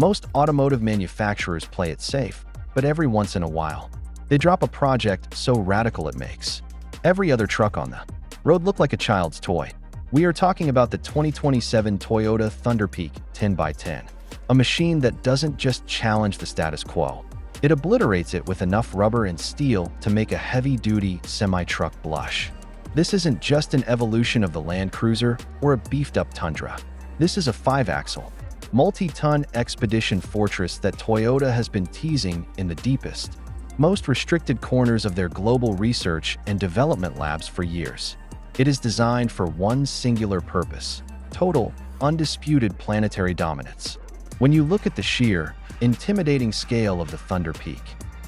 Most automotive manufacturers play it safe, but every once in a while, they drop a project so radical it makes every other truck on the road look like a child's toy. We are talking about the 2027 Toyota Thunderpeak 10x10, a machine that doesn't just challenge the status quo. It obliterates it with enough rubber and steel to make a heavy-duty semi-truck blush. This isn't just an evolution of the Land Cruiser or a beefed-up Tundra. This is a 5-axle, multi-ton expedition fortress that Toyota has been teasing in the deepest, most restricted corners of their global research and development labs for years. It is designed for one singular purpose: total, undisputed planetary dominance. When you look at the sheer, intimidating scale of the Thunderpeak,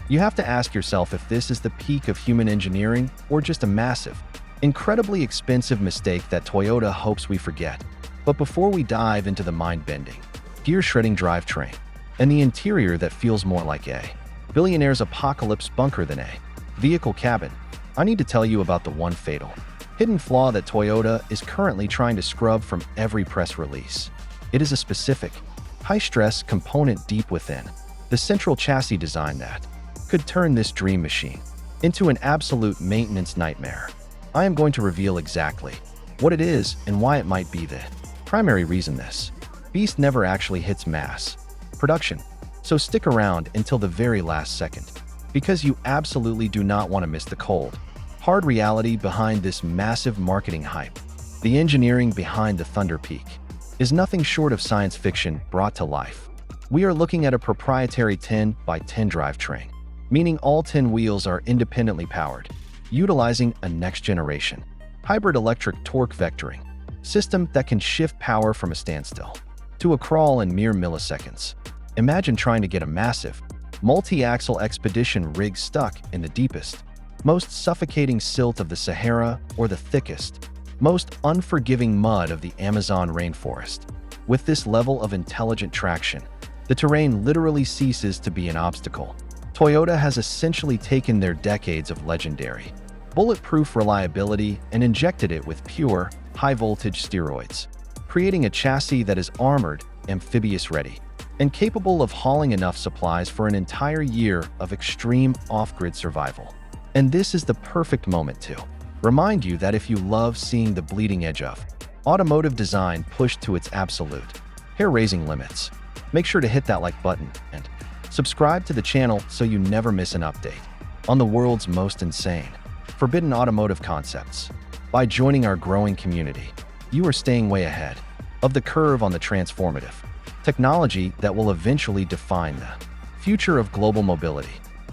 you have to ask yourself if this is the peak of human engineering or just a massive, incredibly expensive mistake that Toyota hopes we forget. But before we dive into the mind-bending, gear-shredding drivetrain, and the interior that feels more like a billionaire's apocalypse bunker than a vehicle cabin, I need to tell you about the one fatal, hidden flaw that Toyota is currently trying to scrub from every press release. It is a specific, high-stress component deep within the central chassis design that could turn this dream machine into an absolute maintenance nightmare. I am going to reveal exactly what it is and why it might be the primary reason this beast never actually hits mass production. So stick around until the very last second, because you absolutely do not want to miss the cold, hard reality behind this massive marketing hype. The engineering behind the Thunderpeak is nothing short of science fiction brought to life. We are looking at a proprietary 10x10 drivetrain, meaning all 10 wheels are independently powered, utilizing a next-generation hybrid electric torque vectoring system that can shift power from a standstill to a crawl in mere milliseconds. Imagine trying to get a massive, multi-axle expedition rig stuck in the deepest, most suffocating silt of the Sahara or the thickest, most unforgiving mud of the Amazon rainforest. With this level of intelligent traction, the terrain literally ceases to be an obstacle. Toyota has essentially taken their decades of legendary, bulletproof reliability and injected it with pure, high-voltage steroids, creating a chassis that is armored, amphibious-ready, and capable of hauling enough supplies for an entire year of extreme off-grid survival. And this is the perfect moment to remind you that if you love seeing the bleeding edge of automotive design pushed to its absolute, hair-raising limits, make sure to hit that like button and subscribe to the channel so you never miss an update on the world's most insane, forbidden automotive concepts. By joining our growing community, you are staying way ahead of the curve on the transformative technology that will eventually define the future of global mobility.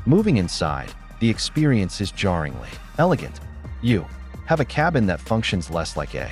Moving inside, the experience is jarringly elegant. You have a cabin that functions less like a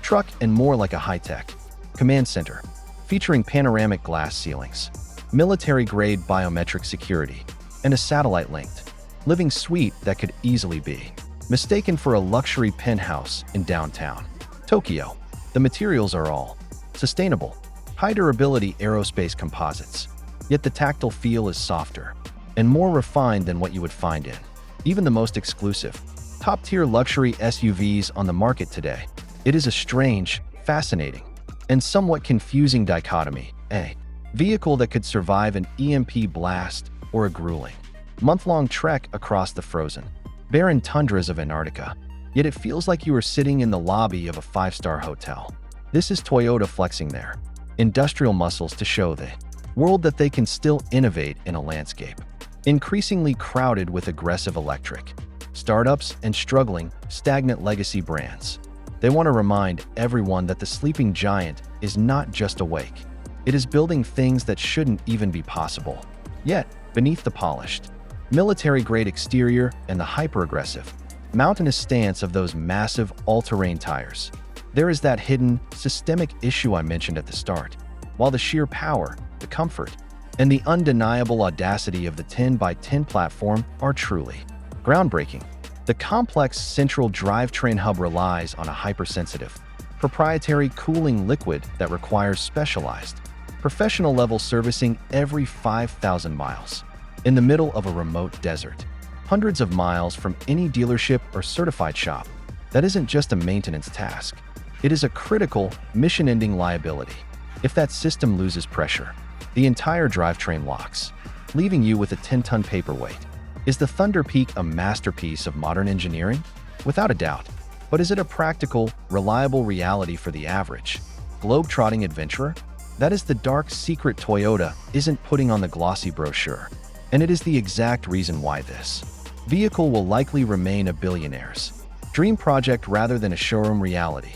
truck and more like a high-tech command center, featuring panoramic glass ceilings, military-grade biometric security, and a satellite-linked living suite that could easily be mistaken for a luxury penthouse in downtown Tokyo. The materials are all sustainable, high-durability aerospace composites, yet the tactile feel is softer and more refined than what you would find in even the most exclusive, top-tier luxury SUVs on the market today. It is a strange, fascinating, and somewhat confusing dichotomy: a vehicle that could survive an EMP blast or a grueling, month-long trek across the frozen, barren tundras of Antarctica, yet it feels like you are sitting in the lobby of a 5-star hotel. This is Toyota flexing their industrial muscles to show the world that they can still innovate in a landscape increasingly crowded with aggressive electric startups and struggling, stagnant legacy brands. They want to remind everyone that the sleeping giant is not just awake. It is building things that shouldn't even be possible. Yet, beneath the polished, military-grade exterior and the hyper-aggressive, mountainous stance of those massive all-terrain tires, there is that hidden, systemic issue I mentioned at the start. While the sheer power, the comfort, and the undeniable audacity of the 10x10 platform are truly groundbreaking, the complex central drivetrain hub relies on a hypersensitive, proprietary cooling liquid that requires specialized, professional-level servicing every 5,000 miles. In the middle of a remote desert, hundreds of miles from any dealership or certified shop, that isn't just a maintenance task. It is a critical, mission-ending liability. If that system loses pressure, The entire drivetrain locks, leaving you with a 10-ton paperweight. Is the Thunderpeak a masterpiece of modern engineering? Without a doubt. But is it a practical, reliable reality for the average globe-trotting adventurer? That is the dark secret Toyota isn't putting on the glossy brochure. And it is the exact reason why this vehicle will likely remain a billionaire's dream project rather than a showroom reality.